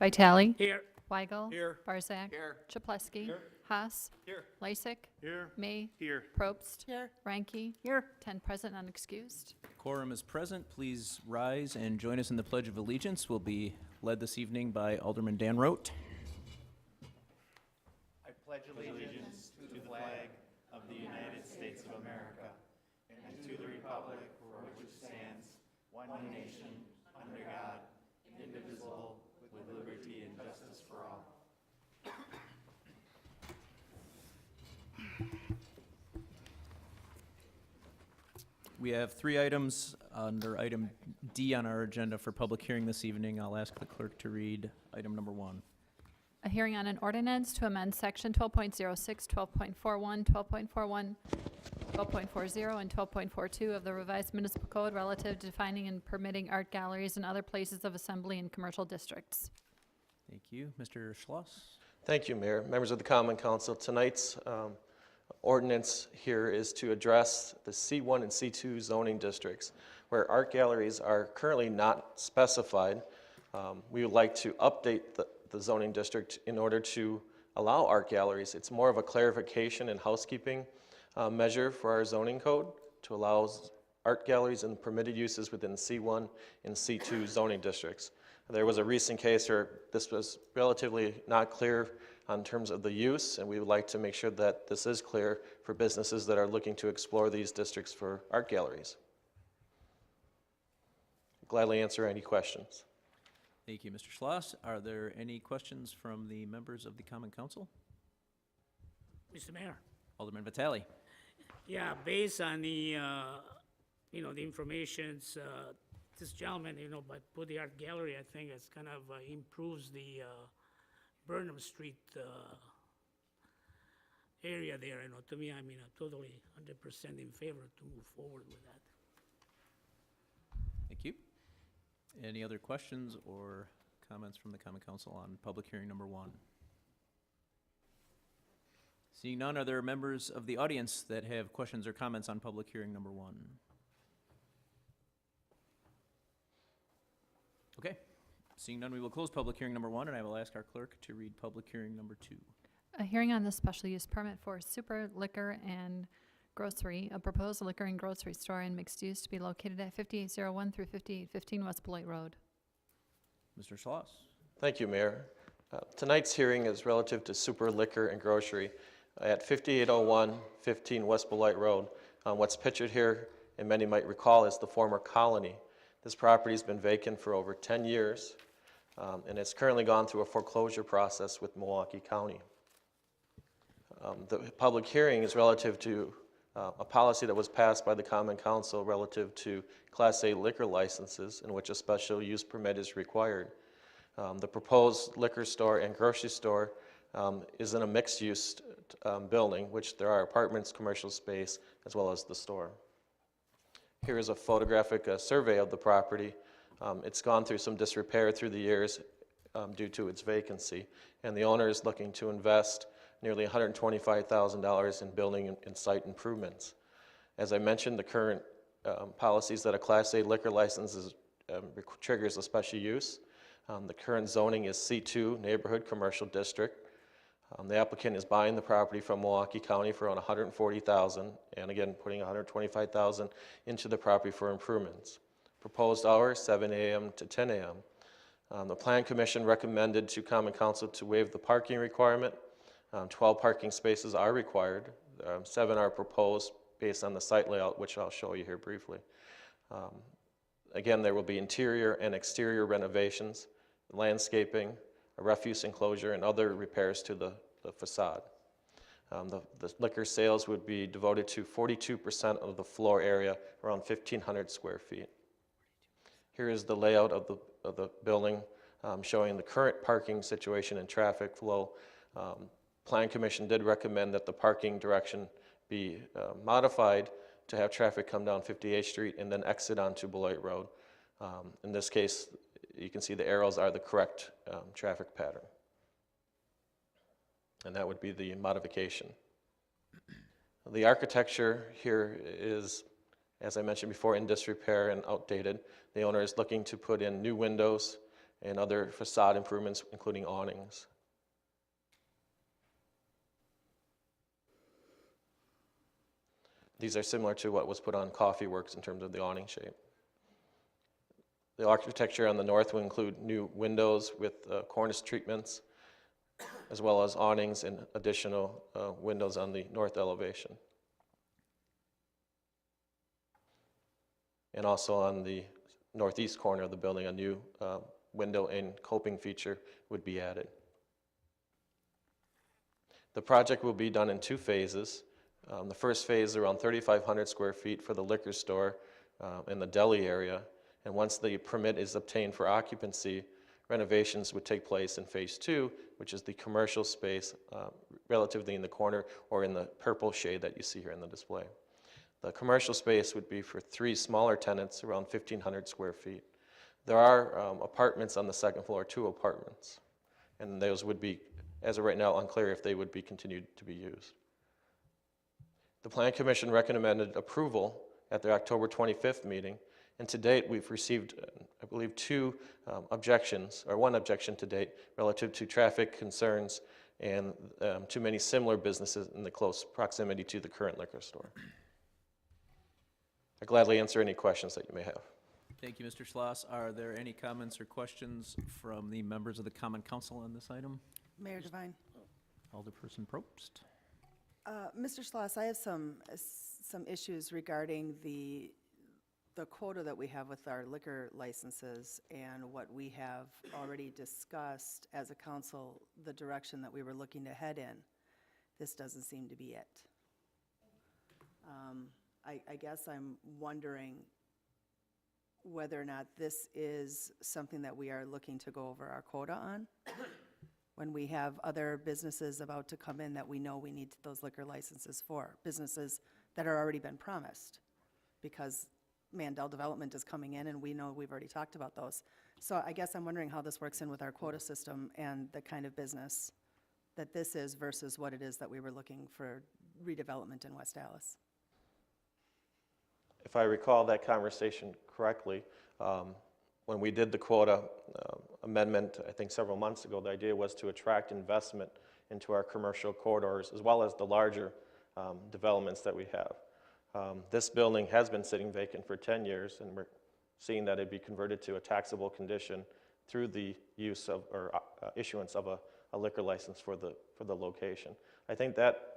Vitale. Here. Weigel. Here. Barzak. Here. Chapletsky. Here. Haas. Here. Lysick. Here. May. Here. Probst. Here. Ranky. Here. 10 present, unexcused. Quorum is present. Please rise and join us in the Pledge of Allegiance. We'll be led this evening by Alderman Dan Rote. I pledge allegiance to the flag of the United States of America and to the republic for which it stands, one nation, under God, indivisible, with liberty and justice for all. We have 3 items under item D on our agenda for public hearing this evening. I'll ask the clerk to read item number 1. A hearing on an ordinance to amend section 12.06, 12.41, 12.41, 12.40, and 12.42 of the revised municipal code relative to defining and permitting art galleries and other places of assembly in commercial districts. Thank you. Mr. Schloss? Thank you, Mayor. Members of the Common Council, tonight's ordinance here is to address the C1 and C2 zoning districts where art galleries are currently not specified. We would like to update the zoning district in order to allow art galleries. It's more of a clarification and housekeeping measure for our zoning code to allow art galleries and permitted uses within C1 and C2 zoning districts. There was a recent case where this was relatively not clear on terms of the use, and we would like to make sure that this is clear for businesses that are looking to explore these districts for art galleries. Gladly answer any questions. Thank you, Mr. Schloss. Are there any questions from the members of the Common Council? Mr. Mayor. Alderman Vitale. Yeah, based on the, the information, this gentleman, but put the art gallery, I think it's kind of improves the Burnham Street area there. To me, I'm totally 100% in favor to move forward with that. Thank you. Any other questions or comments from the Common Council on public hearing number 1? Seeing none, are there members of the audience that have questions or comments on public hearing number 1? Okay. Seeing none, we will close public hearing number 1, and I will ask our clerk to read public hearing number 2. A hearing on the special use permit for Super Liquor and Grocery, a proposed liquor and grocery store and mixed use to be located at 5801 through 5815 West Beloit Road. Mr. Schloss. Thank you, Mayor. Tonight's hearing is relative to Super Liquor and Grocery at 5801 15 West Beloit Road. What's pictured here, and many might recall, is the former Colony. This property has been vacant for over 10 years, and it's currently gone through a foreclosure process with Milwaukee County. The public hearing is relative to a policy that was passed by the Common Council relative to Class A liquor licenses in which a special use permit is required. The proposed liquor store and grocery store is in a mixed-use building, which there are apartments, commercial space, as well as the store. Here is a photographic survey of the property. It's gone through some disrepair through the years due to its vacancy, and the owner is looking to invest nearly $125,000 in building and site improvements. As I mentioned, the current policies that a Class A liquor license triggers a special use. The current zoning is C2, Neighborhood Commercial District. The applicant is buying the property from Milwaukee County for around $140,000, and again, putting $125,000 into the property for improvements. Proposed hours, 7 a.m. to 10 a.m. The Plan Commission recommended to Common Council to waive the parking requirement. 12 parking spaces are required. 7 are proposed based on the site layout, which I'll show you here briefly. Again, there will be interior and exterior renovations, landscaping, a refuse enclosure, and other repairs to the facade. The liquor sales would be devoted to 42% of the floor area, around 1,500 square feet. Here is the layout of the building, showing the current parking situation and traffic flow. Plan Commission did recommend that the parking direction be modified to have traffic come down 58th Street and then exit onto Beloit Road. In this case, you can see the arrows are the correct traffic pattern. And that would be the modification. The architecture here is, as I mentioned before, in disrepair and outdated. The owner is looking to put in new windows, and other facade improvements, including awnings. These are similar to what was put on Coffee Works in terms of the awning shape. The architecture on the north will include new windows with cornice treatments, as well as awnings and additional windows on the north elevation. And also on the northeast corner of the building, a new window and coping feature would be added. The project will be done in 2 phases. The first phase is around 3,500 square feet for the liquor store in the deli area. And once the permit is obtained for occupancy, renovations would take place in phase 2, which is the commercial space relatively in the corner or in the purple shade that you see here in the display. The commercial space would be for 3 smaller tenants, around 1,500 square feet. There are apartments on the second floor, 2 apartments, and those would be, as of right now, unclear if they would be continued to be used. The Plan Commission recommended approval at their October 25th meeting, and to date we've received, I believe, 2 objections, or 1 objection to date, relative to traffic concerns and too many similar businesses in the close proximity to the current liquor store. I'll gladly answer any questions that you may have. Thank you, Mr. Schloss. Are there any comments or questions from the members of the Common Council on this item? Mayor Devine. Alderperson Probst. Mr. Schloss, I have some issues regarding the quota that we have with our liquor licenses and what we have already discussed as a council, the direction that we were looking to head in. This doesn't seem to be it. I guess I'm wondering whether or not this is something that we are looking to go over our quota on when we have other businesses about to come in that we know we need those liquor licenses for, businesses that are already been promised, because Mandel Development is coming in and we know we've already talked about those. So I guess I'm wondering how this works in with our quota system and the kind of business that this is versus what it is that we were looking for redevelopment in West Dallas. If I recall that conversation correctly, when we did the quota amendment, I think several months ago, the idea was to attract investment into our commercial corridors as well as the larger developments that we have. This building has been sitting vacant for 10 years, and we're seeing that it be converted to a taxable condition through the use of, or issuance of a liquor license for the location. I think that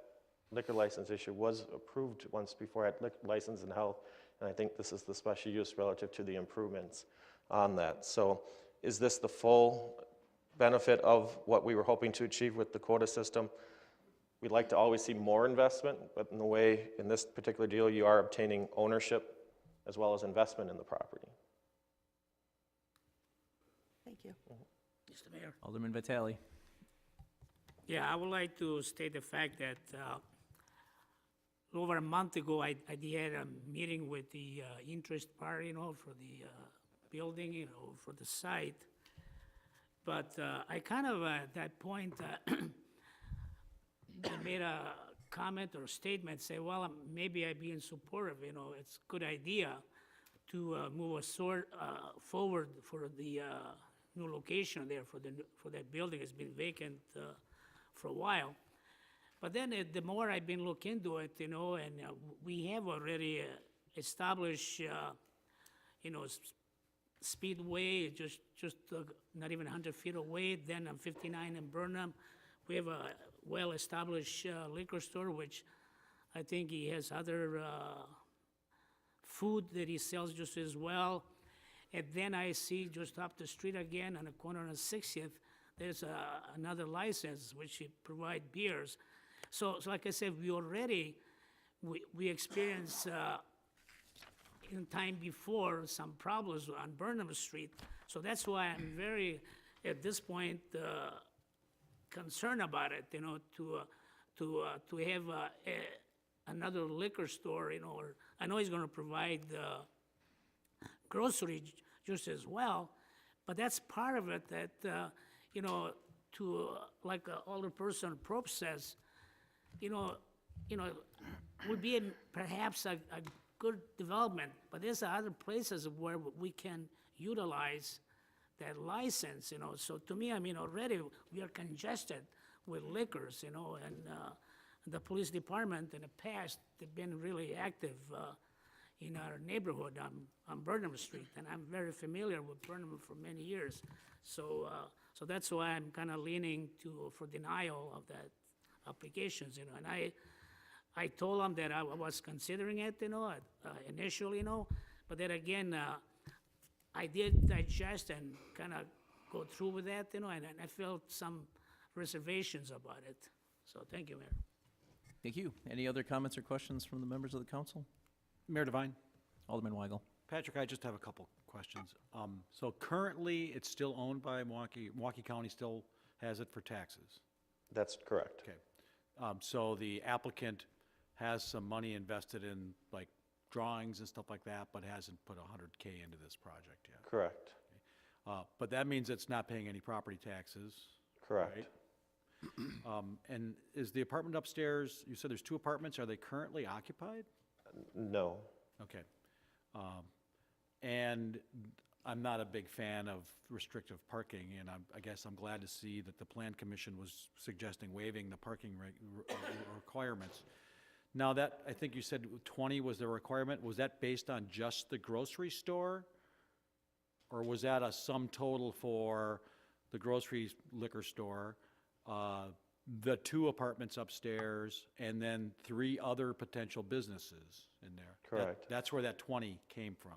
liquor license issue was approved once before at License and Health, and I think this is the special use relative to the improvements on that. So is this the full benefit of what we were hoping to achieve with the quota system? We'd like to always see more investment, but in the way, in this particular deal, you are obtaining ownership as well as investment in the property. Thank you. Mr. Mayor. Alderman Vitale. Yeah, I would like to state the fact that over a month ago, I had a meeting with the interest party, for the building, for the site. But I kind of, at that point, I made a comment or statement, say, well, maybe I'd be in support of, it's a good idea to move forward for the new location there for that building. It's been vacant for a while. But then the more I've been looking into it, and we have already established, Speedway, just not even 100 feet away. Then on 59 in Burnham, we have a well-established liquor store, which I think he has other food that he sells just as well. And then I see just up the street again on the corner of 60th, there's another license which provide beers. So like I said, we experienced in time before some problems on Burnham Street. So that's why I'm very, at this point, concerned about it, to have another liquor store, or I know he's gonna provide grocery just as well, but that's part of it that, to, like Alderperson Probst says, would be perhaps a good development, but there's other places where we can utilize that license, you know. So to me, I mean, already we are congested with liquors, you know, and the police department in the past, they've been really active in our neighborhood on Burnham Street, and I'm very familiar with Burnham for many years. So, so that's why I'm kind of leaning for denial of that applications, you know. And I told them that I was considering it, you know, initially, you know, but then again, I did digest and kind of go through with that, you know, and I felt some reservations about it. So thank you, Mayor. Thank you. Any other comments or questions from the members of the council? Mayor Devine. Alderman Weigel. Patrick, I just have a couple questions. So currently, it's still owned by Milwaukee County still has it for taxes? That's correct. Okay. So the applicant has some money invested in like drawings and stuff like that, but hasn't put $100K into this project yet. Correct. But that means it's not paying any property taxes. Correct. Right. And is the apartment upstairs, you said there's 2 apartments, are they currently occupied? No. Okay. And I'm not a big fan of restrictive parking, and I guess I'm glad to see that the Plan Commission was suggesting waiving the parking requirements. Now that, I think you said 20 was the requirement, was that based on just the grocery store? Or was that a sum total for the grocery liquor store, the 2 apartments upstairs, and then 3 other potential businesses in there? Correct. That's where that 20 came from.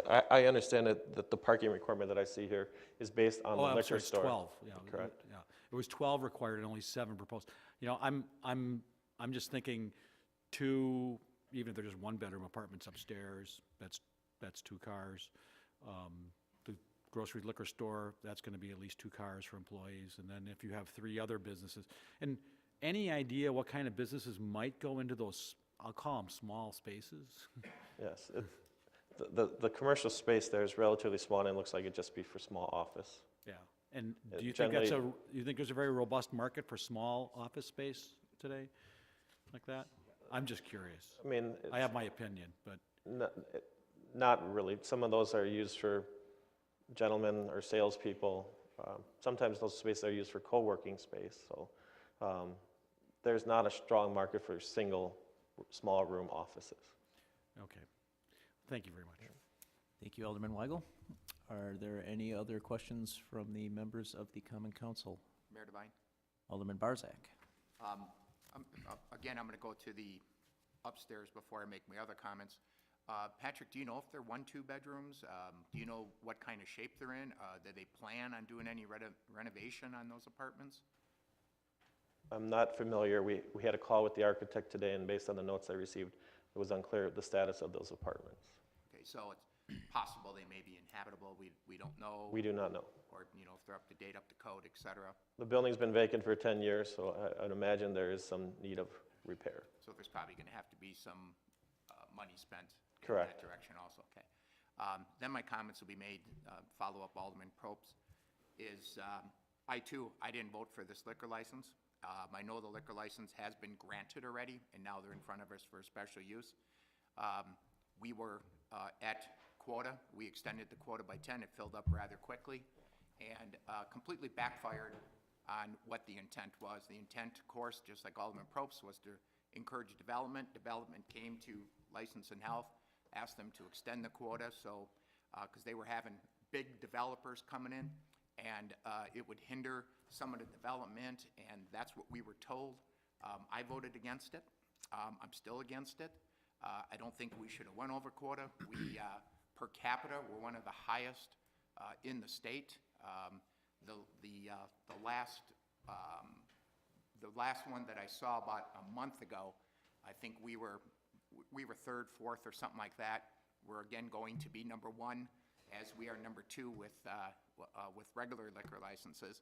I understand that the parking requirement that I see here is based on the Oh, I'm liquor sorry, it's store. 12, yeah. Correct. Yeah, it was 12 required and only 7 proposed. You know, I'm just thinking 2, even if they're just 1-bedroom apartments upstairs, that's 2 cars. The grocery liquor store, that's gonna be at least 2 cars for employees, and then if you have 3 other businesses. And any idea what kind of businesses might go into those, I'll call them small spaces? Yes. The commercial space there is relatively small, and it looks like it'd just be for small office. Yeah, and Yeah, do you think that's generally- you think there's a very robust market for small office space today, like that? I'm just curious. I mean, I have my opinion, but, not really. Some of those are used for gentlemen or salespeople. Sometimes those spaces are used for co-working space, so there's not a strong market for single, small room offices. okay. Thank you very much. Thank you, Alderman Weigel. Are there any other questions from the members of the Common Council? Mayor Devine? Alderman Barzak. Again, I'm going to go to the upstairs before I make my other comments. Patrick, do you know if they're 1-2 bedrooms? Do you know what kind of shape they're in? Do they plan on doing any renovation on those apartments? I'm not familiar. We had a call with the architect today, and based on the notes I received, it was unclear the status of those apartments. Okay, so it's possible they may be inhabitable. We don't know. We do not know. Or, you know, if they're up to date, up to code, et cetera. The building's been vacant for 10 years, so I'd imagine there is some need of repair. So there's probably going to have to be some money spent in Correct. that direction also, okay. Then my comments will be made, follow up Alderman Probst, is I didn't vote for this liquor license. I know the liquor license has been granted already, and now they're in front of us for special use. We were at quota. We extended the quota by 10. It filled up rather quickly and completely backfired on what the intent was. The intent, of course, just like Alderman Probst, was to encourage development. Development came to License and Health, asked them to extend the quota, so because they were having big developers coming in, and it would hinder some of the development, and that's what we were told. I voted against it. I'm still against it. I don't think we should have went over quota. We, per capita, we're one of the highest in the state. The last one that I saw about a month ago, I think we were 3rd, 4th, or something like that. We're again going to be number 1, as we are number 2 with regular liquor licenses.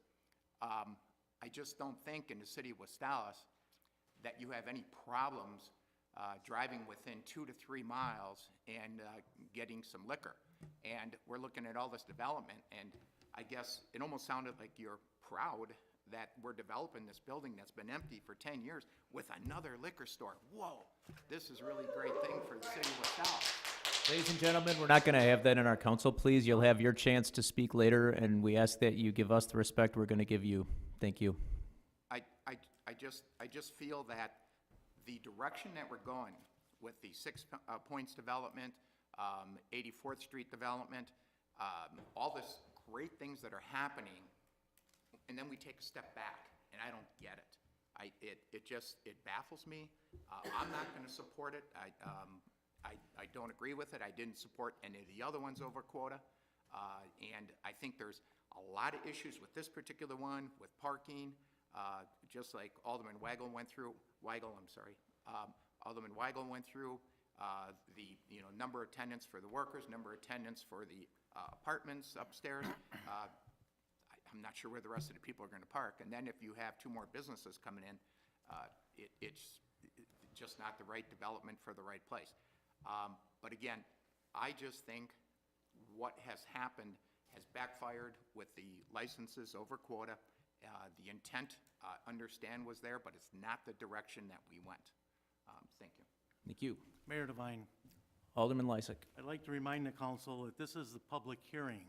I just don't think in the city of West Dallas that you have any problems driving within 2 to 3 miles and getting some liquor. And we're looking at all this development, and I guess it almost sounded like you're proud that we're developing this building that's been empty for 10 years with another liquor store. Whoa, this is a really great thing for the city of West Dallas. Ladies and gentlemen, we're not going to have that in our council, please. You'll have your chance to speak later, and we ask that you give us the respect we're going to give you. Thank you. I just feel that the direction that we're going with the Points development, 84th Street development, all this great things that are happening, and then we take a step back, and I don't get it. It baffles me. I'm not going to support it. I don't agree with it. I didn't support any of the other ones over quota. And I think there's a lot of issues with this particular one, with parking, just like Alderman Weigel went through, Alderman Weigel went through, the, number of tenants for the workers, number of tenants for the apartments upstairs. I'm not sure where the rest of the people are going to park. And then if you have two more businesses coming in, it's just not the right development for the right place. But again, I just think what has happened has backfired with the licenses over quota. The intent, understand, was there, but it's not the direction that we went. Thank you. Thank you. Mayor Devine, Alderman Lysick. I'd like to remind the council that this is the public hearing.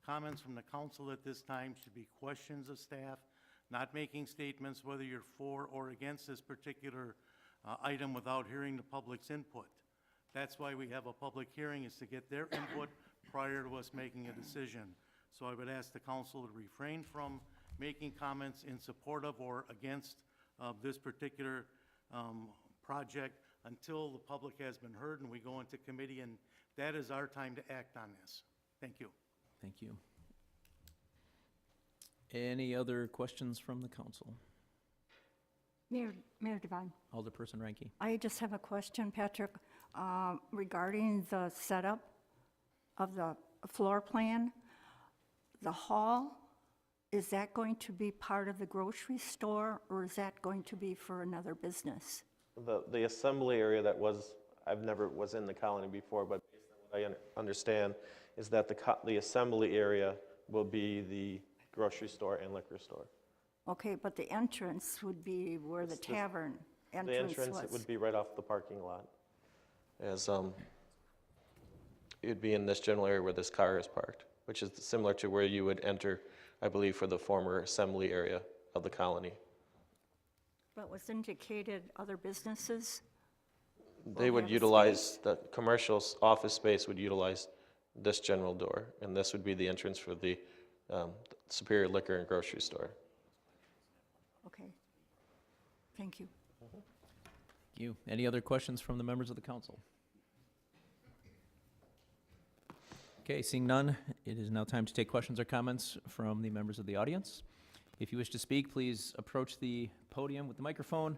Comments from the council at this time should be questions of staff, not making statements whether you're for or against this particular item without hearing the public's input. That's why we have a public hearing, is to get their input prior to us making a decision. So I would ask the council to refrain from making comments in support of or against this particular project until the public has been heard and we go into committee, and that is our time to act on this. Thank you. Thank you. Any other questions from the council? Mayor Devine, Alderperson Ranky. I just have a question, Patrick, regarding the setup of the floor plan. The hall, is that going to be part of the grocery store, or is that going to be for another business? The assembly area that was, I've never was in the colony before, but based on what I understand, is that the assembly area will be the grocery store and liquor store. Okay, but the entrance would be where the tavern entrance The was. entrance, it would be right off the parking lot. As, it would be in this general area where this car is parked, which is similar to where you would enter, I believe, for the former assembly area of the colony. But was indicated other businesses? They would have a utilize, the commercial office space would utilize this general door, and this would be the entrance for the Superior Liquor and Grocery Store. Okay. Thank you. Thank you. Any other questions from the members of the council? Okay, seeing none, it is now time to take questions or comments from the members of the audience. If you wish to speak, please approach the podium with the microphone,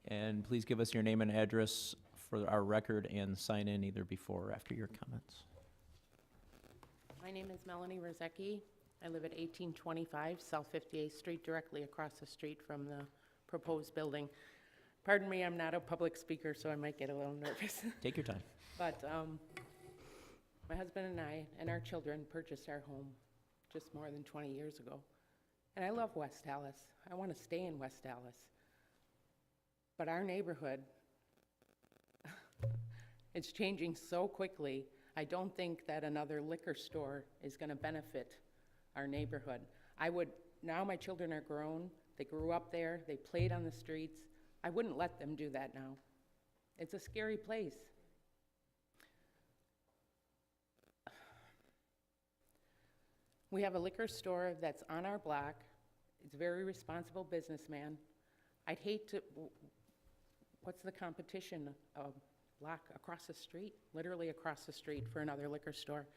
and please give us your name and address for our record and sign in either before or after your comments. My name is Melanie Rozecki. I live at 1825 South 58th Street, directly across the street from the proposed building. Pardon me, I'm not a public speaker, so I might get a little nervous. Take your time. But my husband and I and our children purchased our home just more than 20 years ago. And I love West Dallas. I want to stay in West Dallas. But our neighborhood, it's changing so quickly. I don't think that another liquor store is going to benefit our neighborhood. Now my children are grown. They grew up there. They played on the streets. I wouldn't let them do that now. It's a scary place. We have a liquor store that's on our block. It's a very responsible businessman. I'd hate to, what's the competition? A block across the street, literally across the street, for another liquor store.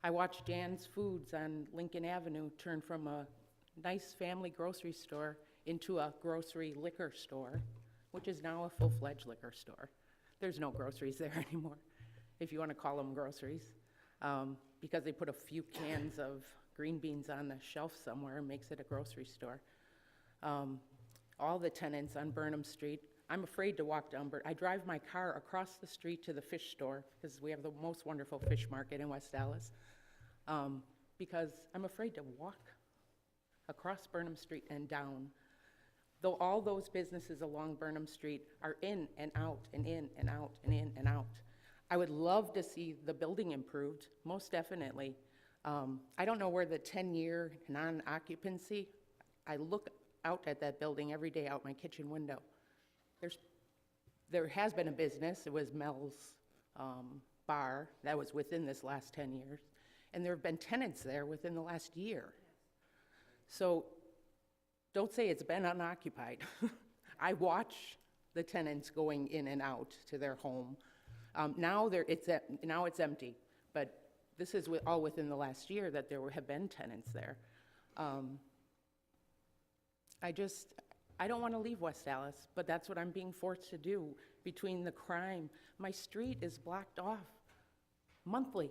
I watched Jan's Foods on Lincoln Avenue turn from a nice family grocery store into a grocery liquor store, which is now a full-fledged liquor store. There's no groceries there anymore, if you want to call them groceries, because they put a few cans of green beans on the shelf somewhere and makes it a grocery store. All the tenants on Burnham Street, I'm afraid to walk down I drive my car across the street to the fish store, because we have the most wonderful fish market in West Dallas, because I'm afraid to walk across Burnham Street and down. Though all those businesses along Burnham Street are in and out and in and out and in and out, I would love to see the building improved, most definitely. I don't know where the 10-year non-occupancy, I look out at that building every day out my kitchen window. There has been a business, it was Mel's Bar, that was within this last 10 years, and there have been tenants there within the last year. So don't say it's been unoccupied. I watch the tenants going in and out to their home. Now it's empty, but this is all within the last year that there have been tenants there. I don't want to leave West Dallas, but that's what I'm being forced to do between the crime. My street is blocked off monthly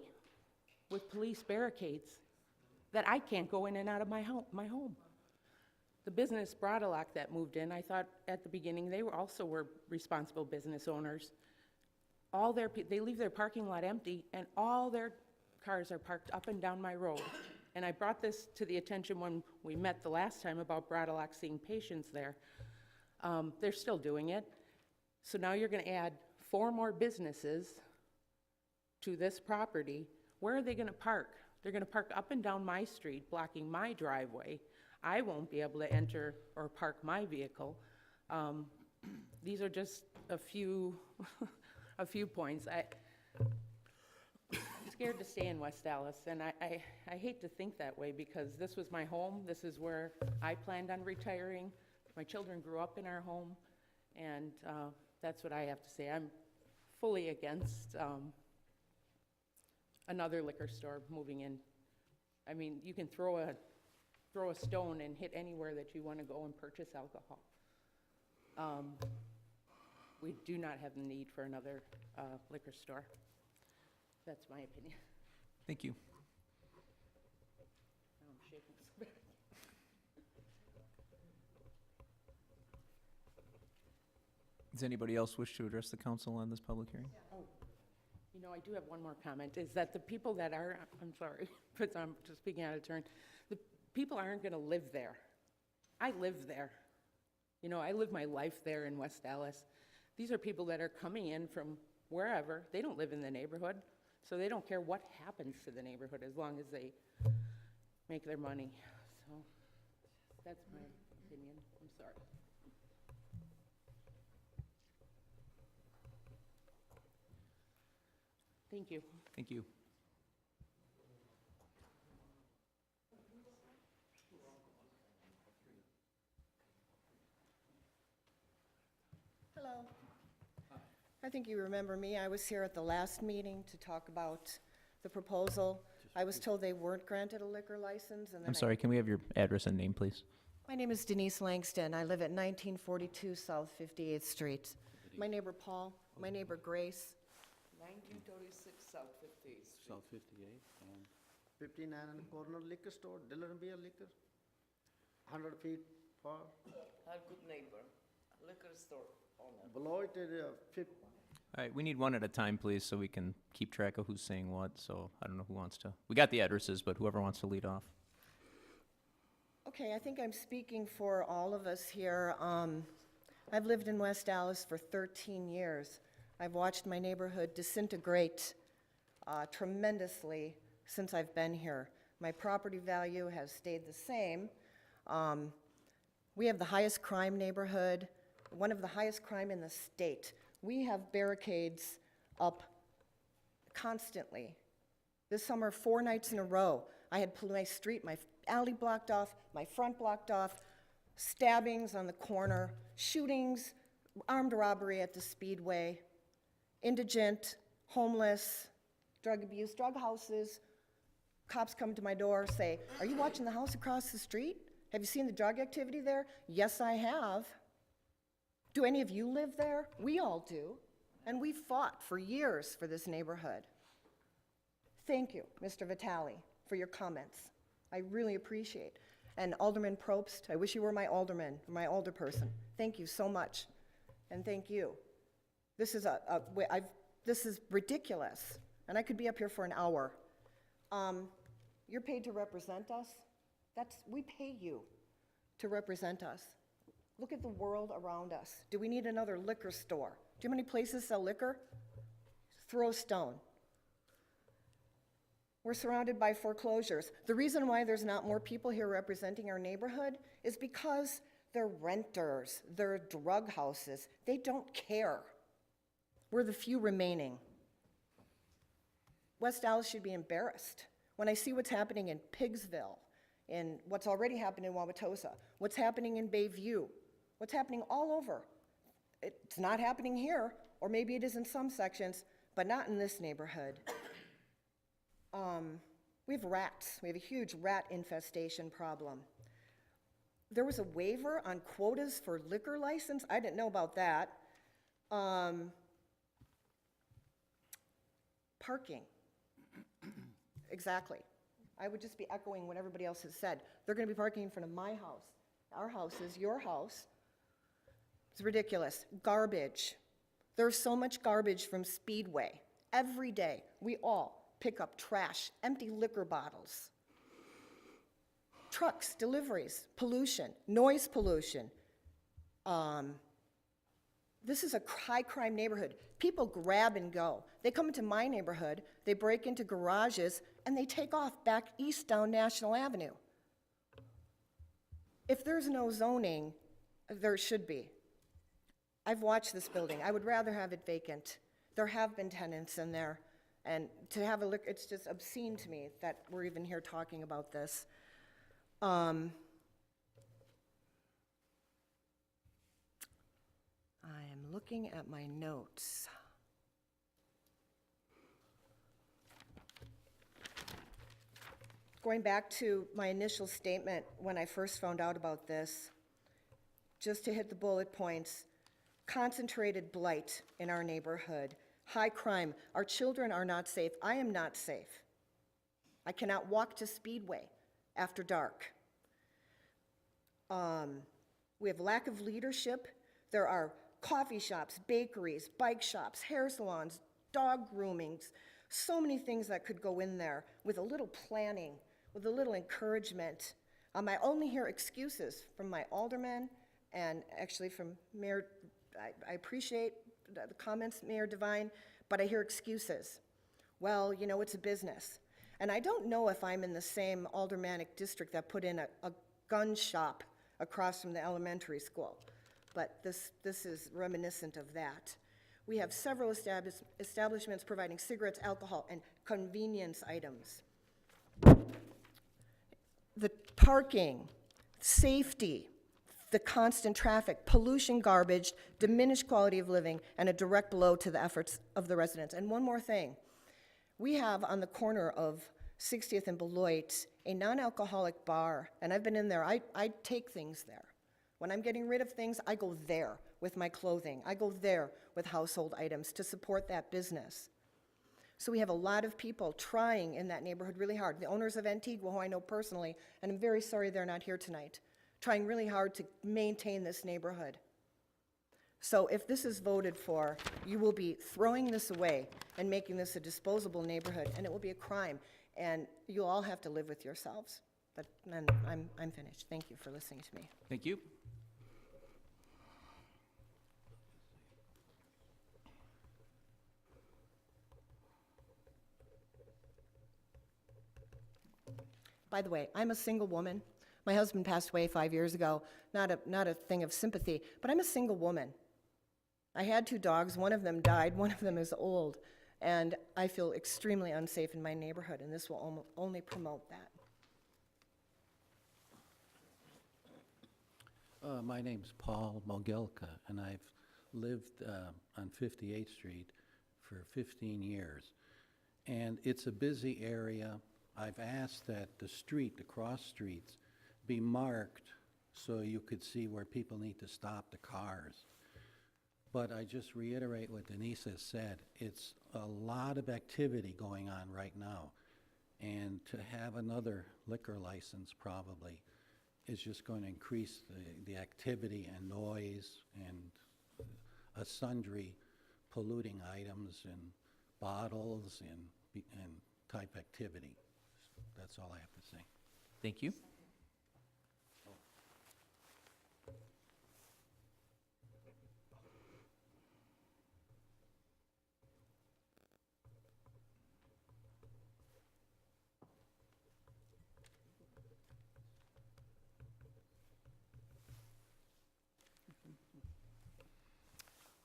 with police barricades that I can't go in and out of my home. The business Bradalock that moved in, I thought at the beginning they were responsible business owners. They leave their parking lot empty and all their cars are parked up and down my road. And I brought this to the attention when we met the last time about Bradalock seeing patients there. They're still doing it. So now you're going to add 4 more businesses to this property. Where are they going to park? They're going to park up and down my street, blocking my driveway. I won't be able to enter or park my vehicle. These are just a few, a few points. I'm scared to stay in West Dallas, and I hate to think that way because this was my home. This is where I planned on retiring. My children grew up in our home, and that's what I have to say. I'm fully against another liquor store moving in. I mean, you can throw a stone and hit anywhere that you want to go and purchase alcohol. We do not have the need for another liquor store. That's my opinion. Thank you. I'm shaking so bad. Does anybody else wish to address the council on this public hearing? Oh, you know, I do have one more comment, is that the people that are, I'm sorry, but I'm just speaking out of turn, the people aren't going to live there. I live there. You know, I live my life there in West Dallas. These are people that are coming in from wherever. They don't live in the neighborhood, so they don't care what happens to the neighborhood as long as they make their money. So that's my opinion. I'm sorry. Thank you. Thank you. Hello. I think you remember me. I was here at the last meeting to talk about the proposal. I was told they weren't granted a liquor license, and then I'm sorry, can we have your address and name, please? My name is Denise Langston. I live at 1942 South 58th Street. My neighbor Paul, my neighbor Grace. 1936 South 58th Street. South 58, 59 on the corner liquor store, Diller Beer Liquor. 100 feet far. Our good neighbor, liquor store owner. Below it is All right, we need one at a time, please, so we can keep track of who's saying what, so I don't know who wants to. We got the addresses, but whoever wants to lead off. Okay, I think I'm speaking for all of us here. I've lived in West Dallas for 13 years. I've watched my neighborhood disintegrate tremendously since I've been here. My property value has stayed the same. We have the highest crime neighborhood, one of the highest crime in the state. We have barricades up constantly. This summer, 4 nights in a row, I had my street, my alley blocked off, my front blocked off, stabbings on the corner, shootings, armed robbery at the Speedway, indigent, homeless, drug abuse, drug houses. Cops come to my door, say, "Are you watching the house across the street? Have you seen the drug activity there?" Yes, I have. Do any of you live there? We all do. And we fought for years for this neighborhood. Thank you, Mr. Vitale, for your comments. I really appreciate. And Alderman Probst, I wish you were my alderman, my alderperson. Thank you so much. And thank you. This is this is ridiculous. And I could be up here for an hour. You're paid to represent us. We pay you to represent us. Look at the world around us. Do we need another liquor store? Do you know how many places sell liquor? throw a stone. We're surrounded by foreclosures. The reason why there's not more people here representing our neighborhood is because they're renters, they're drug houses. They don't care. We're the few remaining. West Dallas should be embarrassed. When I see what's happening in Pigsville, in what's already happened in Wauwatosa, what's happening in Bayview, what's happening all over. It's not happening here, or maybe it is in some sections, but not in this neighborhood. We have rats. We have a huge rat infestation problem. There was a waiver on quotas for liquor license. I didn't know about that. Parking. Exactly. I would just be echoing what everybody else has said. They're going to be parking in front of my house. Our house is your house. It's ridiculous. Garbage. There's so much garbage from Speedway. Every day, we all pick up trash, empty liquor bottles. Trucks, deliveries, pollution, noise pollution. This is a high-crime neighborhood. People grab and go. They come into my neighborhood, they break into garages, and they take off back east down National Avenue. If there's no zoning, there should be. I've watched this building. I would rather have it vacant. There have been tenants in there, and to have a look, it's just obscene to me that we're even here talking about this. I am looking at my notes. Going back to my initial statement when I first found out about this, just to hit the bullet points, concentrated blight in our neighborhood, high crime, our children are not safe. I am not safe. I cannot walk to Speedway after dark. We have lack of leadership. There are coffee shops, bakeries, bike shops, hair salons, dog groomings, so many things that could go in there with a little planning, with a little encouragement. I only hear excuses from my alderman and actually from Mayor. I appreciate the comments, Mayor Devine, but I hear excuses. Well, you know, it's a business. And I don't know if I'm in the same aldermanic district that put in a gun shop across from the elementary school, but this is reminiscent of that. We have several establishments providing cigarettes, alcohol, and convenience items. The parking, safety, the constant traffic, pollution, garbage, diminished quality of living, and a direct blow to the efforts of the residents. And one more thing. We have on the corner of 60th and Beloit a non-alcoholic bar, and I've been in there. I take things there. When I'm getting rid of things, I go there with my clothing. I go there with household items to support that business. So we have a lot of people trying in that neighborhood really hard. The owners of Antigua, who I know personally, and I'm very sorry they're not here tonight, trying really hard to maintain this neighborhood. So if this is voted for, you will be throwing this away and making this a disposable neighborhood, and it will be a crime, and you'll all have to live with yourselves. But then I'm finished. Thank you for listening to me. Thank you. By the way, I'm a single woman. My husband passed away 5 years ago. Not a thing of sympathy, but I'm a single woman. I had 2 dogs. One of them died. One of them is old. And I feel extremely unsafe in my neighborhood, and this will only promote that. My name's Paul Mogilka, and I've lived on 58th Street for 15 years. And it's a busy area. I've asked that the street, the cross streets, be marked so you could see where people need to stop the cars. But I just reiterate what Denise has said. It's a lot of activity going on right now. And to have another liquor license probably is just going to increase the activity and noise and sundry polluting items and bottles and type activity. That's all I have to say. Thank you.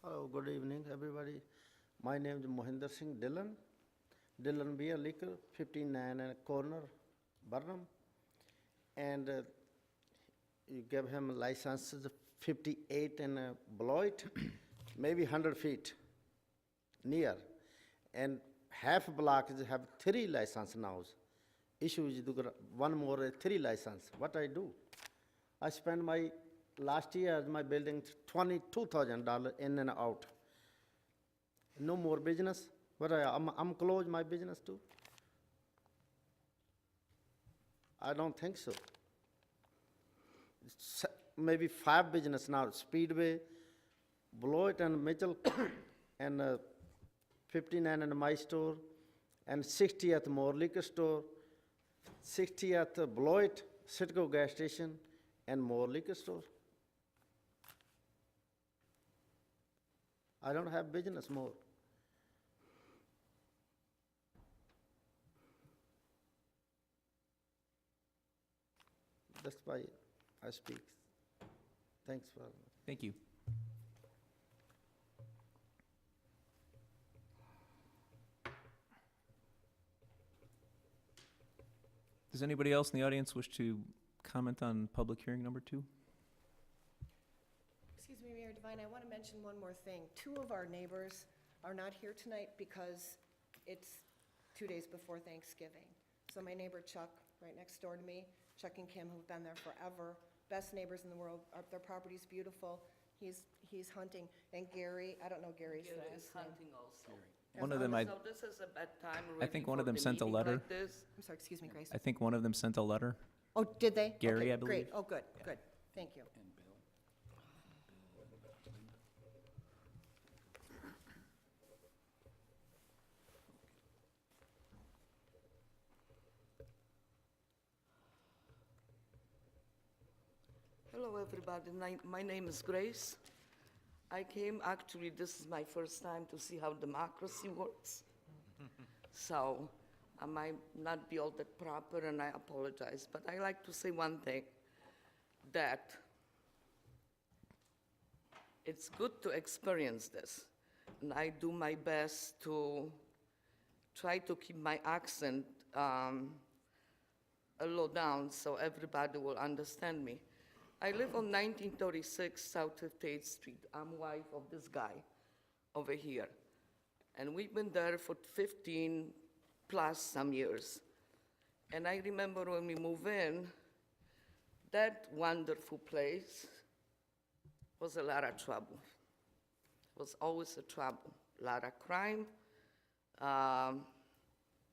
Hello, good evening, everybody. My name is Mohinder Singh Dillon. Dillon Beer Liquor, 59 and a corner, Burnham. And you gave him licenses 58 in Beloit, maybe 100 feet near. And half block is have 3 license now. Issue is one more 3 license. What I do? I spend my last year my building $22,000 in and out. No more business. But I'm close my business too. I don't think so. Maybe 5 business now, Speedway, Beloit and Mitchell, and 59 and my store, and 60th more liquor store, 60th Beloit, Citgo gas station, and more liquor store. I don't have business more. That's why I speak. Thanks for. Thank you. Does anybody else in the audience wish to comment on public hearing number 2? Excuse me, Mayor Devine, I want to mention one more thing. 2 of our neighbors are not here tonight because it's 2 days before Thanksgiving. So my neighbor Chuck, right next door to me, Chuck and Kim, who've been there forever, best neighbors in the world. Their property's beautiful. He's hunting. And Gary, I don't know Gary's Gary is last name. hunting also. One of them, So this is a bad time I think really one of for them the sent a meeting letter. like this. I'm sorry, excuse me, Grace. I think one of them sent a letter. Oh, did they? Gary, Okay, I believe. Great, oh, good, good. Thank you. Hello, everybody. My name is Grace. I came, actually, this is my first time to see how democracy works. So I might not be all that proper, and I apologize. But I like to say one thing, that it's good to experience this. And I do my best to try to keep my accent a little down so everybody will understand me. I live on 1936 South 58th Street. I'm wife of this guy over here. And we've been there for 15 plus some years. And I remember when we moved in, that wonderful place was a lot of trouble. It was always a trouble. A lot of crime, a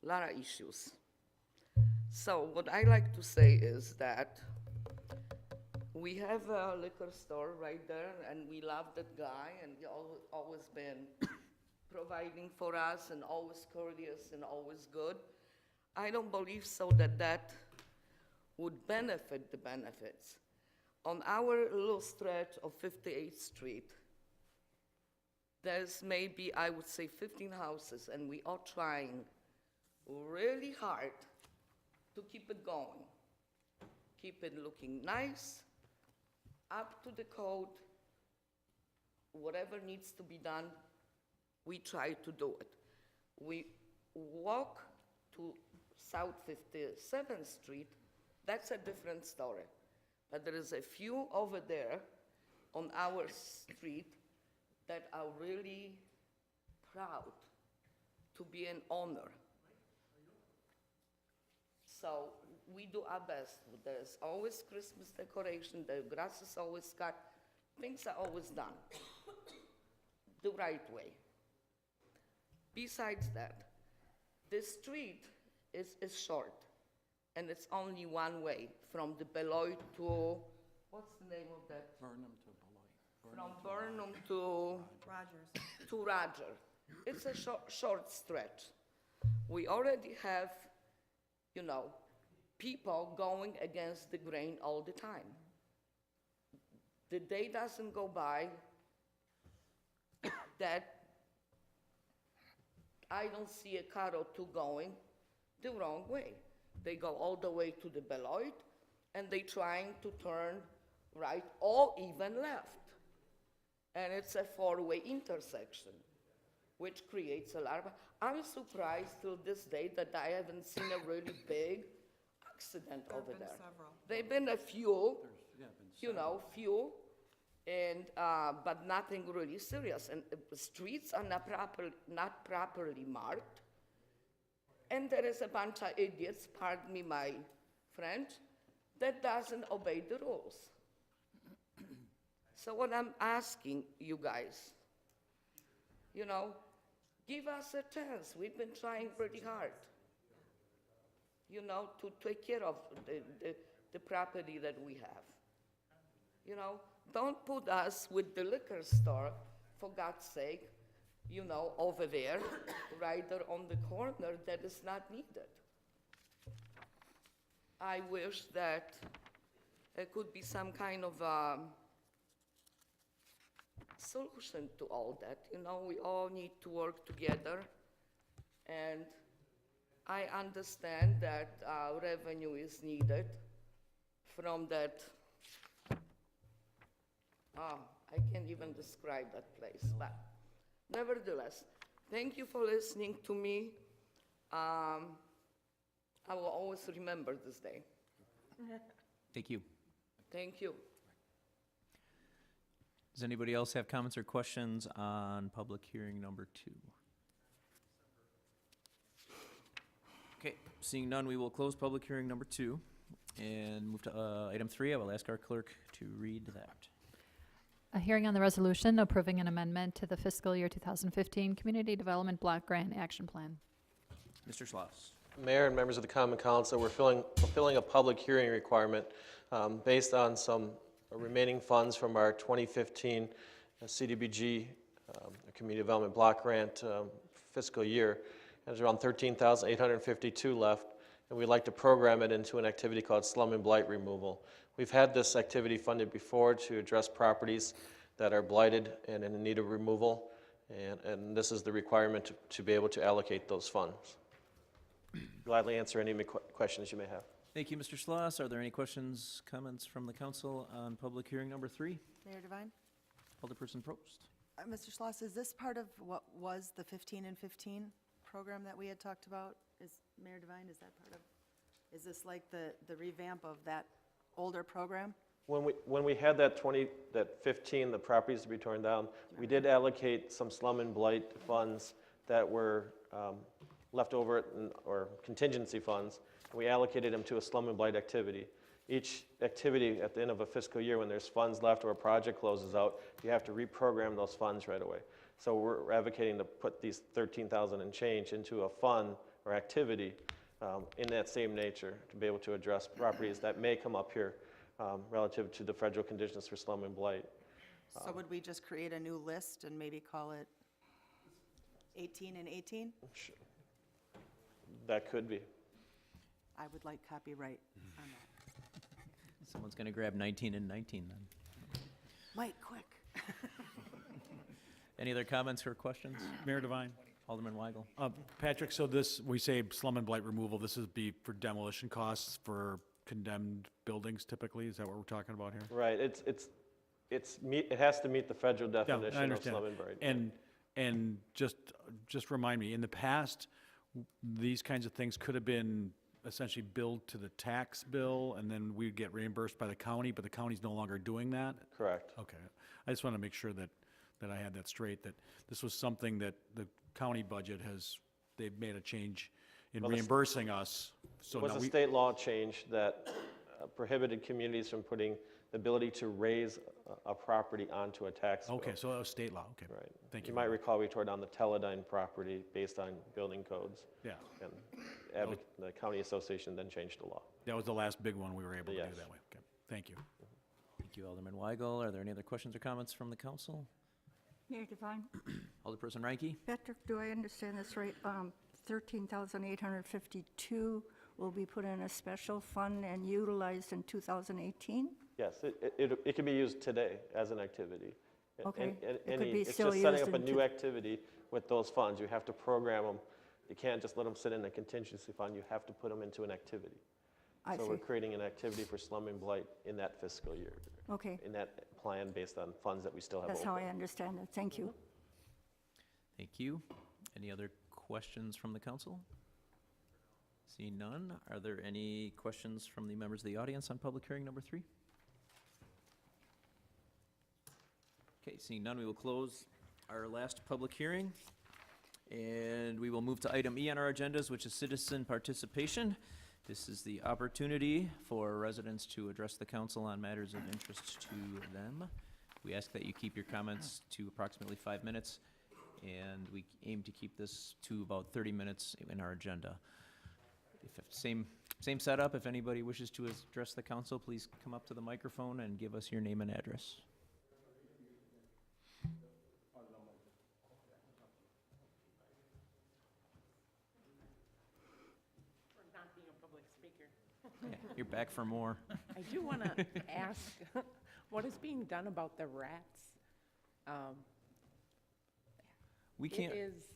lot of issues. So what I like to say is that we have a liquor store right there, and we love that guy, and he always been providing for us, and always courteous, and always good. I don't believe so that would benefit the benefits. On our little stretch of 58th Street, there's maybe, I would say, 15 houses, and we are trying really hard to keep it going, keep it looking nice, up to the code, whatever needs to be done, we try to do it. We walk to South 57th Street, that's a different story. But there is a few over there on our street that are really proud to be an owner. So we do our best. There's always Christmas decoration, the grass is always cut, things are always done the right way. Besides that, this street is short, and it's only one way from the Beloit to, what's the name of that? Burnham to Beloit. From Burnham to Rogers. to Roger. It's a short stretch. We already have, people going against the grain all the time. The day doesn't go by that I don't see a car or two going the wrong way. They go all the way to the Beloit, and they're trying to turn right or even left. and it's a four-way intersection, which creates a lot of, I'm surprised till this day that I haven't seen a really big accident over there. There've been a few, few, and, but nothing really serious. And the streets are not properly marked. And there is a bunch of idiots, pardon me my French, that doesn't obey the rules. So what I'm asking you guys, give us a chance. We've been trying pretty hard, to take care of the property that we have. Don't put us with the liquor store, for God's sake, over there, right there on the corner that is not needed. I wish that there could be some kind of solution to all that. We all need to work together, and I understand that revenue is needed from that. I can't even describe that place, but nevertheless, thank you for listening to me. I will always remember this day. Thank you. Thank you. Does anybody else have comments or questions on public hearing number 2? Okay, seeing none, we will close public hearing number 2 and move to item 3. I will ask our clerk to read that. A hearing on the resolution approving an amendment to the fiscal year 2015 Community Development Block Grant Action Plan. Mr. Schloss. Mayor and members of the Common Council, we're fulfilling a public hearing requirement based on some remaining funds from our 2015 CDBG Community Development Block Grant fiscal year. There's around $13,852 left, and we'd like to program it into an activity called slum and blight removal. We've had this activity funded before to address properties that are blighted and in need of removal, and this is the requirement to be able to allocate those funds. Gladly answer any questions you may have. Thank you, Mr. Schloss. Are there any questions, comments from the council on public hearing number 3? Mayor Devine? Alderperson Probst. Mr. Schloss, is this part of what was the 15 and 15 program that we had talked about? Mayor Devine, is that part of, is this like the revamp of that older program? When we had that 15, the properties to be torn down, we did allocate some slum and blight funds that were left over or contingency funds. We allocated them to a slum and blight activity. Each activity at the end of a fiscal year, when there's funds left or a project closes out, you have to reprogram those funds right away. So we're advocating to put these 13,000 and change into a fund or activity in that same nature to be able to address properties that may come up here relative to the federal conditions for slum and blight. So would we just create a new list and maybe call it 18 and 18? That could be. I would like copyright on that. Someone's going to grab 19 and 19 then. Mike, quick. Any other comments or questions? Mayor Devine. Alderman Weigel. Patrick, so this, we say slum and blight removal, this is be for demolition costs for condemned buildings typically? Is that what we're talking about here? Right. It has to meet the federal definition I of understand. slum and blight. And just remind me, in the past, these kinds of things could have been essentially billed to the tax bill, and then we'd get reimbursed by the county, but the county's no longer doing that? Correct. Okay. I just want to make sure that I had that straight, that this was something that the county budget they've made a change in reimbursing us. So It was now a state law change that prohibited communities from putting the ability to raise a property onto a tax bill. Okay, so that was state law, okay. Right. Thank you. You might recall we tore down the Teledyne property based on building codes. Yeah. And the county association then changed the law. That was the last big one we were able to do Yes. that way. Okay, thank you. Thank you, Alderman Weigel. Are there any other questions or comments from the council? Mayor Devine? Alderperson Reinke. Patrick, do I understand this right? 13,852 will be put in a special fund and utilized in 2018? Yes, it can be used today as an activity. Okay. It could be It's still just setting used up a in new activity with those funds. You have to program them. You can't just let them sit in a contingency fund. You have to put them into an activity. I So see. we're creating an activity for slum and blight in that fiscal year. Okay. In that plan based on funds that we still have That's open. how I understand it. Thank you. Thank you. Any other questions from the council? Seeing none, are there any questions from the members of the audience on public hearing number 3? Okay, seeing none, we will close our last public hearing, and we will move to item E on our agendas, which is citizen participation. This is the opportunity for residents to address the council on matters of interest to them. We ask that you keep your comments to approximately 5 minutes, and we aim to keep this to about 30 minutes in our agenda. Same setup. If anybody wishes to address the council, please come up to the microphone and give us your name and address. For not being a public speaker. Yeah, you're back for more. I do want to ask, what is being done about the rats? We can't. It is,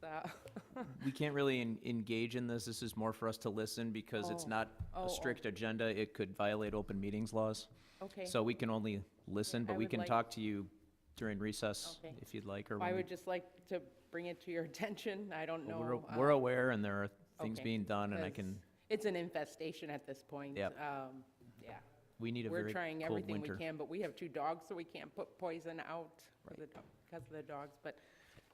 We can't really engage in this. This is more for us to listen because it's Oh. not Oh, a oh. strict agenda. It could violate open meetings laws. okay. So we can only listen, but I we would can like- talk to you during recess Okay. if you'd like, or I when we- would just like to bring it to your attention. I don't know. we're aware, and there are things okay, being done, and I 'cause can, It's an infestation at this point. Yep. Yeah. we need a We're very trying cold everything we winter. can, but we have 2 dogs, so we can't put poison out because of the dogs. But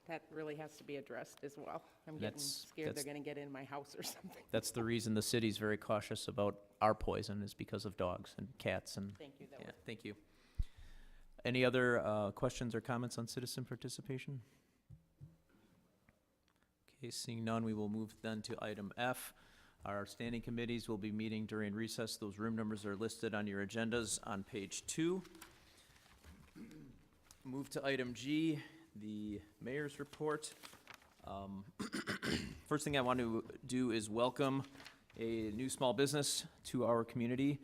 that really has to be addressed as well. I'm getting That's- scared they're that's- going to get in my house or something. That's the reason the city's very cautious about our poison, is because of dogs and cats and. Thank you. That Yeah, was thank you. Any other questions or comments on citizen participation? Okay, seeing none, we will move then to item F. Our standing committees will be meeting during recess. Those room numbers are listed on your agendas on page 2. Move to item G, the mayor's report. First thing I want to do is welcome a new small business to our community.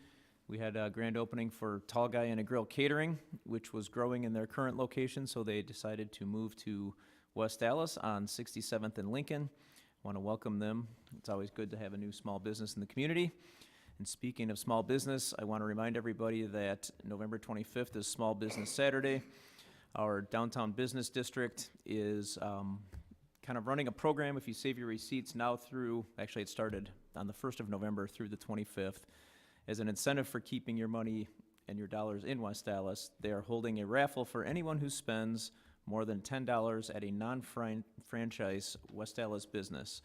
We had a grand opening for Tall Guy and a Grill Catering, which was growing in their current location, so they decided to move to West Dallas on 67th and Lincoln. Want to welcome them. It's always good to have a new small business in the community. And speaking of small business, I want to remind everybody that November 25th is Small Business Saturday. Our downtown business district is kind of running a program. If you save your receipts now through, actually it started on the 1st of November through the 25th, as an incentive for keeping your money and your dollars in West Dallas. They are holding a raffle for anyone who spends more than $10 at a non-franchise West Dallas business.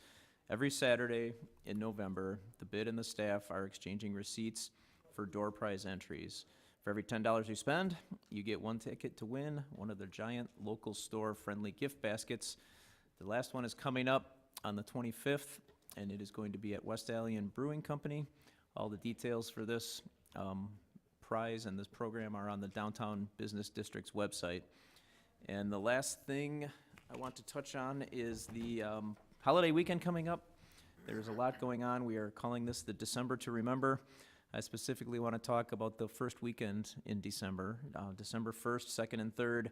Every Saturday in November, the bid and the staff are exchanging receipts for door prize entries. For every $10 you spend, you get 1 ticket to win one of the giant local store friendly gift baskets. The last one is coming up on the 25th, and it is going to be at West Alien Brewing Company. All the details for this prize and this program are on the Downtown Business District's website. And the last thing I want to touch on is the holiday weekend coming up. There's a lot going on. We are calling this the December to Remember. I specifically want to talk about the first weekend in December, December 1st, 2nd, and 3rd.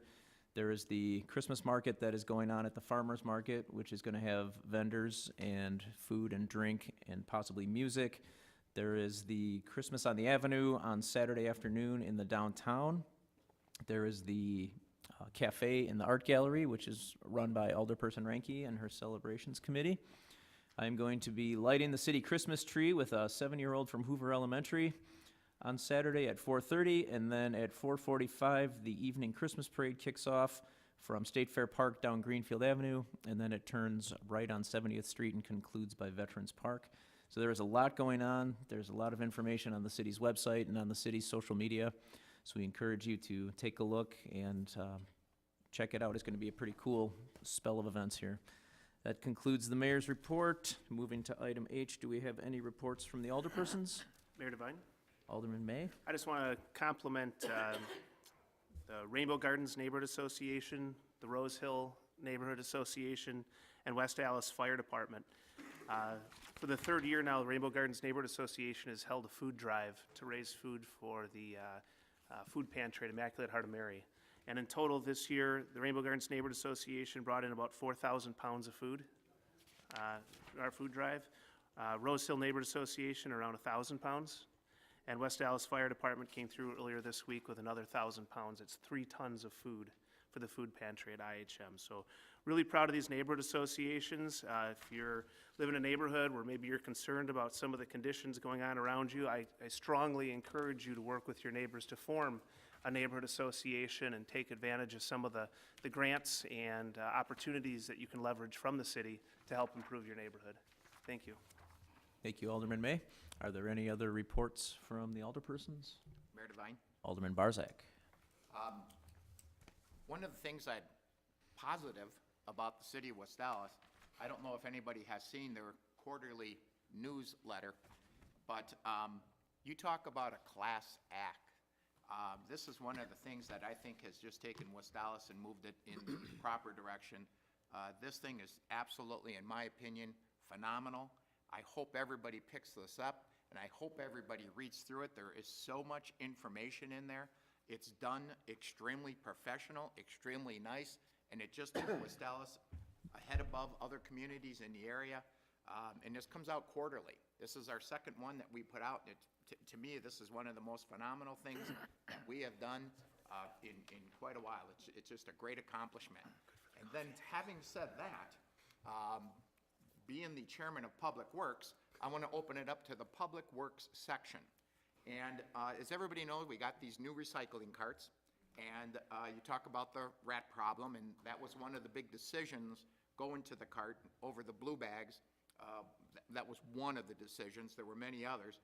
There is the Christmas market that is going on at the Farmers Market, which is going to have vendors and food and drink and possibly music. There is the Christmas on the Avenue on Saturday afternoon in the downtown. There is the cafe in the art gallery, which is run by Alderperson Ranke and her celebrations committee. I'm going to be lighting the city Christmas tree with a 7-year-old from Hoover Elementary on Saturday at 4:30, and then at 4:45, the evening Christmas parade kicks off from State Fair Park down Greenfield Avenue, and then it turns right on 70th Street and concludes by Veterans Park. So there is a lot going on. There's a lot of information on the city's website and on the city's social media. So we encourage you to take a look and check it out. It's going to be a pretty cool spell of events here. That concludes the mayor's report. Moving to item H, do we have any reports from the alderpersons? Mayor Devine? Alderman May? I just want to compliment the Rainbow Gardens Neighborhood Association, the Rose Hill Neighborhood Association, and West Dallas Fire Department. For the 3rd year now, the Rainbow Gardens Neighborhood Association has held a food drive to raise food for the food pantry at Immaculate Heart of Mary. And in total this year, the Rainbow Gardens Neighborhood Association brought in about 4,000 pounds of food, our food drive. Rose Hill Neighborhood Association, around 1,000 pounds. And West Dallas Fire Department came through earlier this week with another 1,000 pounds. It's 3 tons of food for the food pantry at IHM. So really proud of these neighborhood associations. If you're live in a neighborhood where maybe you're concerned about some of the conditions going on around you, I strongly encourage you to work with your neighbors to form a neighborhood association and take advantage of some of the grants and opportunities that you can leverage from the city to help improve your neighborhood. Thank you. Thank you, Alderman May. Are there any other reports from the alderpersons? Mayor Devine? Alderman Barzak. One of the things I'm positive about the city of West Dallas, I don't know if anybody has seen their quarterly newsletter, but you talk about a class act. This is one of the things that I think has just taken West Dallas and moved it in the proper direction. This thing is absolutely, in my opinion, phenomenal. I hope everybody picks this up, and I hope everybody reads through it. There is so much information in there. It's done extremely professional, extremely nice, and it just took West Dallas a head above other communities in the area. And this comes out quarterly. This is our second one that we put out. To me, this is one of the most phenomenal things that we have done in quite a while. It's just a great accomplishment. And then having said that, being the chairman of Public Works, I want to open it up to the Public Works section. And as everybody knows, we got these new recycling carts, and you talk about the rat problem, and that was one of the big decisions going to the cart over the blue bags. That was one of the decisions. There were many others.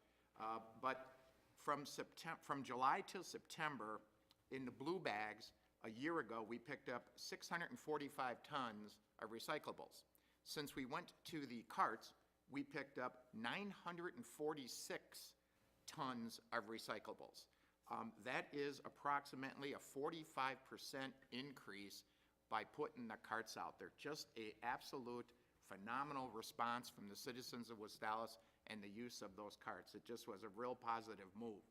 But from July till September, in the blue bags, a year ago, we picked up 645 tons of recyclables. Since we went to the carts, we picked up 946 tons of recyclables. That is approximately a 45% increase by putting the carts out there. Just an absolute phenomenal response from the citizens of West Dallas and the use of those carts. It just was a real positive move.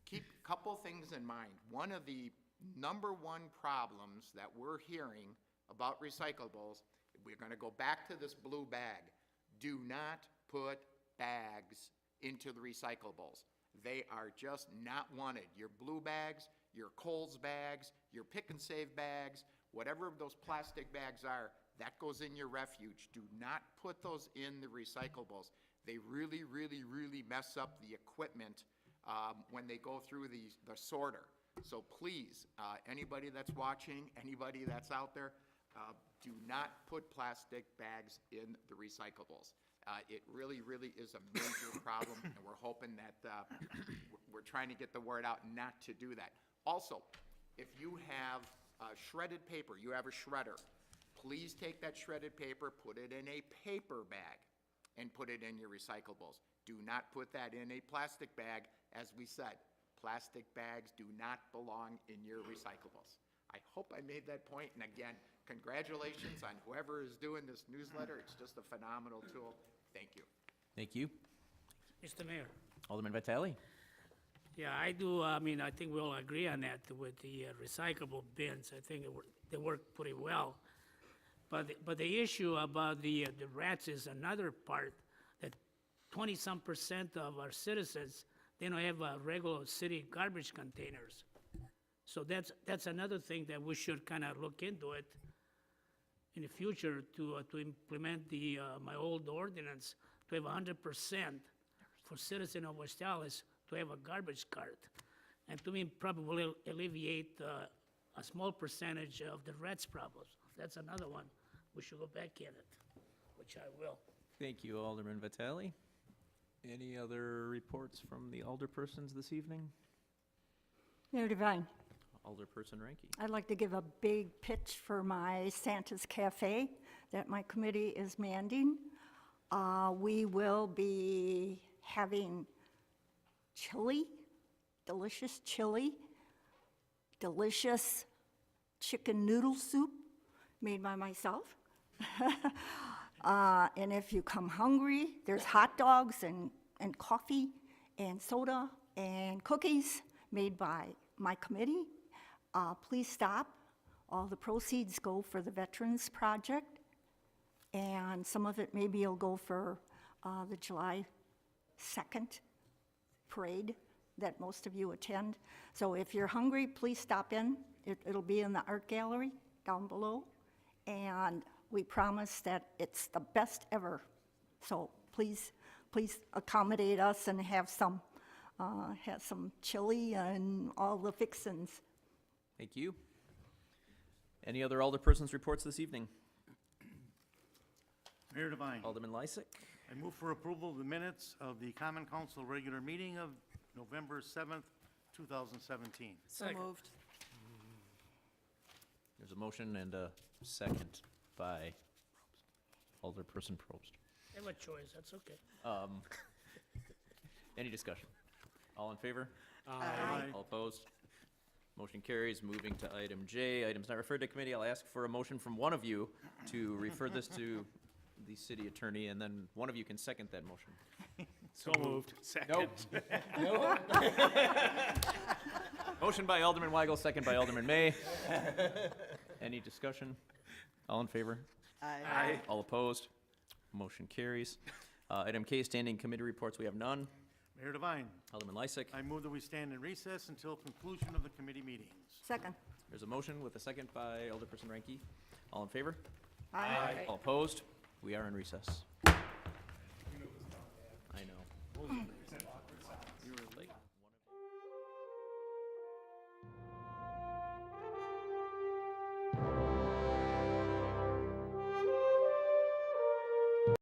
Keep a couple things in mind. One of the number one problems that we're hearing about recyclables, we're going to go back to this blue bag. Do not put bags into the recyclables. They are just not wanted. Your blue bags, your Kohl's bags, your pick and save bags, whatever those plastic bags are, that goes in your refuge. Do not put those in the recyclables. They really, really, really mess up the equipment when they go through the sorter. So please, anybody that's watching, anybody that's out there, do not put plastic bags in the recyclables. It really, really is a major problem, and we're hoping that we're trying to get the word out not to do that. Also, if you have shredded paper, you have a shredder, please take that shredded paper, put it in a paper bag, and put it in your recyclables. Do not put that in a plastic bag. As we said, plastic bags do not belong in your recyclables. I hope I made that point, and again, congratulations on whoever is doing this newsletter. It's just a phenomenal tool. Thank you. Thank you. Mr. Mayor. Alderman Vitale. Yeah, I do. I mean, I think we all agree on that with the recyclable bins. I think they work pretty well. But the issue about the rats is another part, that 20-some% of our citizens, they don't have regular city garbage containers. So that's another thing that we should kind of look into it in the future to implement my old ordinance to have 100% for citizens of West Dallas to have a garbage cart. And to me, probably will alleviate a small percentage of the rats problems. That's another one. We should go back in it, which I will. Thank you, Alderman Vitale. Any other reports from the alderpersons this evening? Mayor Devine, Alderperson Ranky. I'd like to give a big pitch for my Santa's Cafe that my committee is mandating. We will be having chili, delicious chili, delicious chicken noodle soup made by myself. And if you come hungry, there's hot dogs and coffee and soda and cookies made by my committee. Please stop. All the proceeds go for the Veterans Project, and some of it maybe will go for the July 2nd parade that most of you attend. So if you're hungry, please stop in. It'll be in the art gallery down below. And we promise that it's the best ever. So please accommodate us and have some chili and all the fixins. Thank you. Any other alderpersons' reports this evening? Mayor Devine. Alderman Lysick. I move for approval of the minutes of the Common Council regular meeting of November 7th, 2017. So moved. There's a motion and a second by Alderperson Probst. I have a choice, that's okay. Any discussion? All in favor? Aye. All opposed? Motion carries. Moving to item J, items not referred to committee. I'll ask for a motion from one of you to refer this to the city attorney, and then one of you can second that motion. So moved. Second. Motion by Alderman Weigel, second by Alderman May. Any discussion? All in favor? Aye. All opposed? Motion carries. Item K, standing committee reports. We have none. Mayor Devine. Alderman Lysick. I move that we stand in recess until conclusion of the committee meetings. Second. There's a motion with a second by Alderperson Ranky. All in favor? Aye. All opposed? We are in recess. I know.